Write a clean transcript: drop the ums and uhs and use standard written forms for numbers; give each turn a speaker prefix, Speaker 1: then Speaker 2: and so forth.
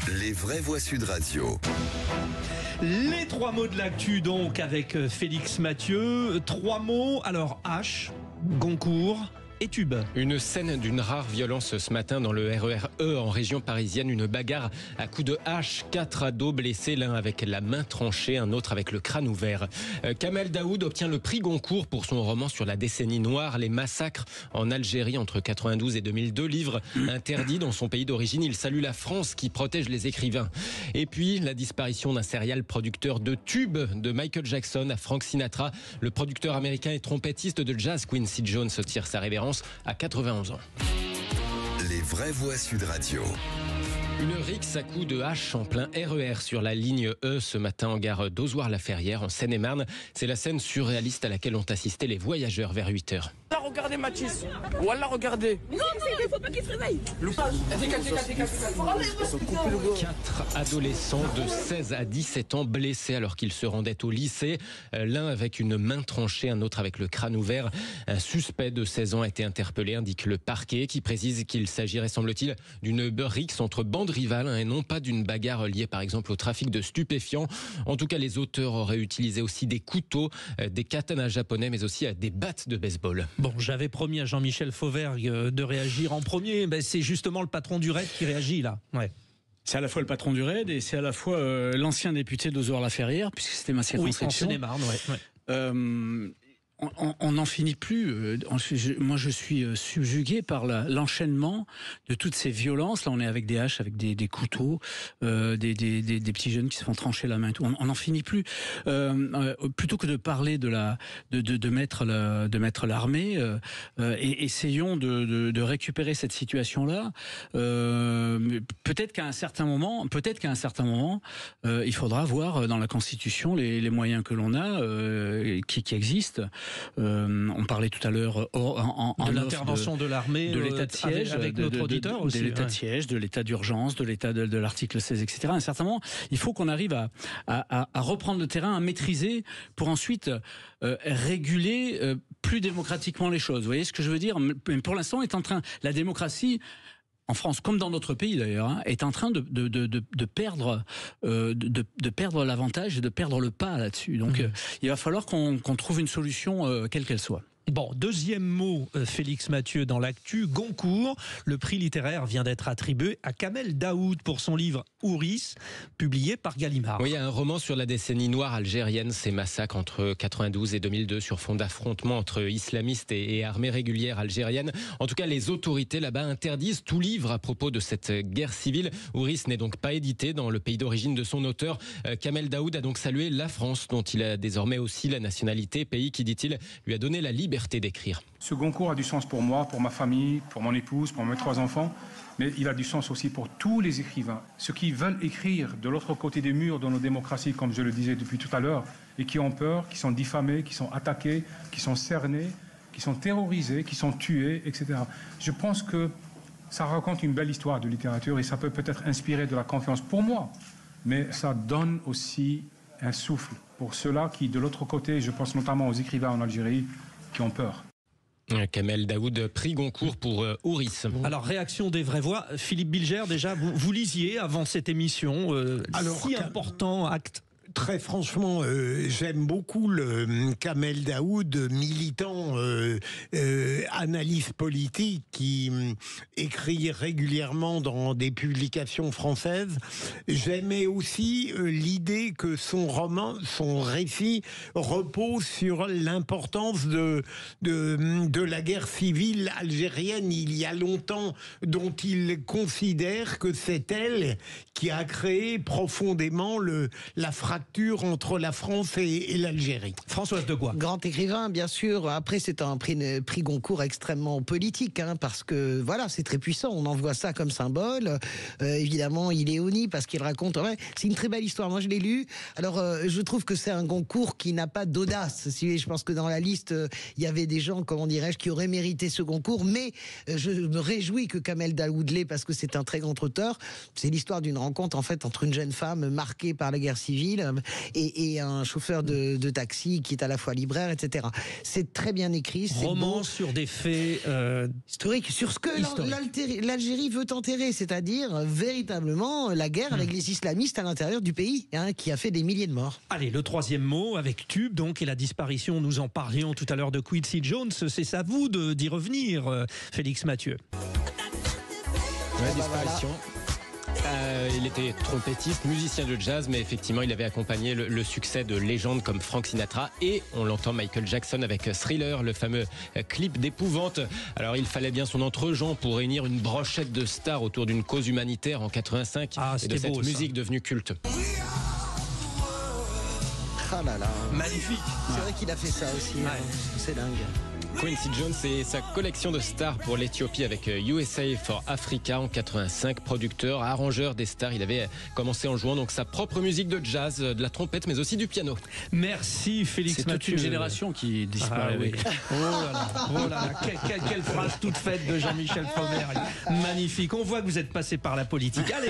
Speaker 1: Les vraies voix Sud Radio.
Speaker 2: Les 3 mots de l'actu donc avec Félix Mathieu. 3 mots, alors H, Goncourt et tube.
Speaker 3: Une scène d'une rare violence ce matin dans le RER E en région parisienne. Une bagarre à coups de hache. 4 ados blessés, l'un avec la main tranchée, un autre avec le crâne ouvert. Kamel Daoud obtient le prix Goncourt pour son roman sur la décennie noire, les massacres en Algérie entre 92 et 2002. Livre interdit dans son pays d'origine. Il salue la France qui protège les écrivains. Et puis la disparition d'un serial producteur de tubes de Michael Jackson à Frank Sinatra. Le producteur américain et trompettiste de jazz Quincy Jones tire sa révérence à 91 ans.
Speaker 1: Les vraies voix Sud Radio.
Speaker 3: Une rixe à coups de hache en plein RER sur la ligne E ce matin en gare d'Ozoir-la-Ferrière en Seine-et-Marne. C'est la scène surréaliste à laquelle ont assisté les voyageurs vers 8h.
Speaker 4: Là, regardez Mathis. Voilà, regardez.
Speaker 5: Non, mais il faut pas qu'il se réveille.
Speaker 3: 4 adolescents de 16 à 17 ans blessés alors qu'ils se rendaient au lycée. L'un avec une main tranchée, un autre avec le crâne ouvert. Un suspect de 16 ans a été interpellé, indique le parquet, qui précise qu'il s'agirait, semble-t-il, d'une rixe entre bandes rivales et non pas d'une bagarre liée par exemple au trafic de stupéfiants. En tout cas, les auteurs auraient utilisé aussi des couteaux, des katanas japonais, mais aussi des battes de baseball.
Speaker 2: Bon, j'avais promis à Jean-Michel Fauvergue de réagir en premier. Ben, c'est justement le patron du RAID qui réagit là. Ouais.
Speaker 6: C'est à la fois le patron du RAID et c'est à la fois l'ancien député d'Ozoir-la-Ferrière, puisque c'était ma circonscription.
Speaker 2: Oui, en Seine-et-Marne, ouais.
Speaker 6: On n'en finit plus. Moi, je suis subjugué par l'enchaînement de toutes ces violences. Là, on est avec des haches, avec des couteaux, des petits jeunes qui se font trancher la main. Et tout. On n'en finit plus. Plutôt que de parler de mettre l'armée, essayons de récupérer cette situation-là. Peut-être qu'à un certain moment, il faudra voir dans la Constitution les moyens que l'on a, qui existent. On parlait tout à l'heure
Speaker 2: de l'intervention de l'armée,
Speaker 6: de l'état de siège,
Speaker 2: avec notre auditeur aussi,
Speaker 6: de l'état de siège, de l'état d'urgence, de l'état de l'article 16, etc. À un certain moment, il faut qu'on arrive à reprendre le terrain, à maîtriser, pour ensuite réguler plus démocratiquement les choses. Vous voyez ce que je veux dire ? Mais pour l'instant, la démocratie, en France, comme dans d'autres pays d'ailleurs, est en train de perdre l'avantage et de perdre le pas là-dessus. Donc il va falloir qu'on trouve une solution, quelle qu'elle soit.
Speaker 2: Bon, deuxième mot, Félix Mathieu, dans l'actu, Goncourt. Le prix littéraire vient d'être attribué à Kamel Daoud pour son livre Ouris, publié par Gallimard.
Speaker 3: Oui, un roman sur la décennie noire algérienne, ces massacres entre 92 et 2002 sur fond d'affrontements entre islamistes et armées régulières algériennes. En tout cas, les autorités là-bas interdisent tout livre à propos de cette guerre civile. Ouris n'est donc pas édité dans le pays d'origine de son auteur. Kamel Daoud a donc salué la France, dont il a désormais aussi la nationalité, pays qui, dit-il, lui a donné la liberté d'écrire.
Speaker 7: Ce Goncourt a du sens pour moi, pour ma famille, pour mon épouse, pour mes 3 enfants, mais il a du sens aussi pour tous les écrivains, ceux qui veulent écrire de l'autre côté des murs de nos démocraties, comme je le disais depuis tout à l'heure, et qui ont peur, qui sont diffamés, qui sont attaqués, qui sont cernés, qui sont terrorisés, qui sont tués, etc. Je pense que ça raconte une belle histoire de littérature et ça peut peut-être inspirer de la confiance pour moi, mais ça donne aussi un souffle pour ceux-là qui, de l'autre côté, je pense notamment aux écrivains en Algérie, qui ont peur.
Speaker 3: Kamel Daoud, prix Goncourt pour Ouris.
Speaker 2: Alors, réaction des vraies voix. Philippe Bilger, déjà, vous lisiez avant cette émission, important acte.
Speaker 8: Très franchement, j'aime beaucoup le Kamel Daoud, militant, analyste politique, qui écrit régulièrement dans des publications françaises. J'aimais aussi l'idée que son roman, son récit, repose sur l'importance de la guerre civile algérienne il y a longtemps, dont il considère que c'est elle qui a créé profondément la fracture entre la France et l'Algérie.
Speaker 2: Françoise Degois.
Speaker 9: Grand écrivain, bien sûr. Après, c'est un prix Goncourt extrêmement politique, parce que voilà, c'est très puissant. On envoie ça comme symbole. Évidemment, il est honni parce qu'il raconte. Ouais, c'est une très belle histoire. Moi, je l'ai lu. Alors, je trouve que c'est un Goncourt qui n'a pas d'audace. Je pense que dans la liste, il y avait des gens, comment dirais-je, qui auraient mérité ce Goncourt. Mais je me réjouis que Kamel Daoud l'ait parce que c'est un très grand auteur. C'est l'histoire d'une rencontre en fait entre une jeune femme marquée par la guerre civile et un chauffeur de taxi qui est à la fois libraire, etc. C'est très bien écrit. C'est
Speaker 2: Roman
Speaker 9: beau.
Speaker 2: sur des faits
Speaker 9: Historique, sur ce que l'Algérie veut enterrer, c'est-à-dire véritablement la guerre avec les islamistes à l'intérieur du pays, qui a fait des milliers de morts.
Speaker 2: Allez, le troisième mot avec tube, donc, et la disparition, nous en parlions tout à l'heure de Quincy Jones, c'est à vous d'y revenir, Félix Mathieu.
Speaker 3: Ouais, disparition. Il était trompettiste, musicien de jazz, mais effectivement, il avait accompagné le succès de légendes comme Frank Sinatra et, on l'entend, Michael Jackson avec Thriller, le fameux clip d'épouvante. Alors, il fallait bien son entre-gens pour réunir une brochette de stars autour d'une cause humanitaire en 85 et de cette
Speaker 2: beau,
Speaker 3: musique devenue culte.
Speaker 9: Ah là là.
Speaker 2: Magnifique.
Speaker 9: C'est vrai qu'il a fait ça aussi. C'est dingue.
Speaker 3: Quincy Jones et sa collection de stars pour l'Éthiopie avec USA for Africa en 85, producteur, arrangeur des stars. Il avait commencé en jouant donc sa propre musique de jazz, de la trompette, mais aussi du piano.
Speaker 2: Merci Félix
Speaker 6: C'est
Speaker 2: Mathieu.
Speaker 6: toute une génération qui disparaît avec.
Speaker 2: Oh là là, quelle phrase toute faite de Jean-Michel Fauvergue. Magnifique. On voit que vous êtes passé par la politique. Allez.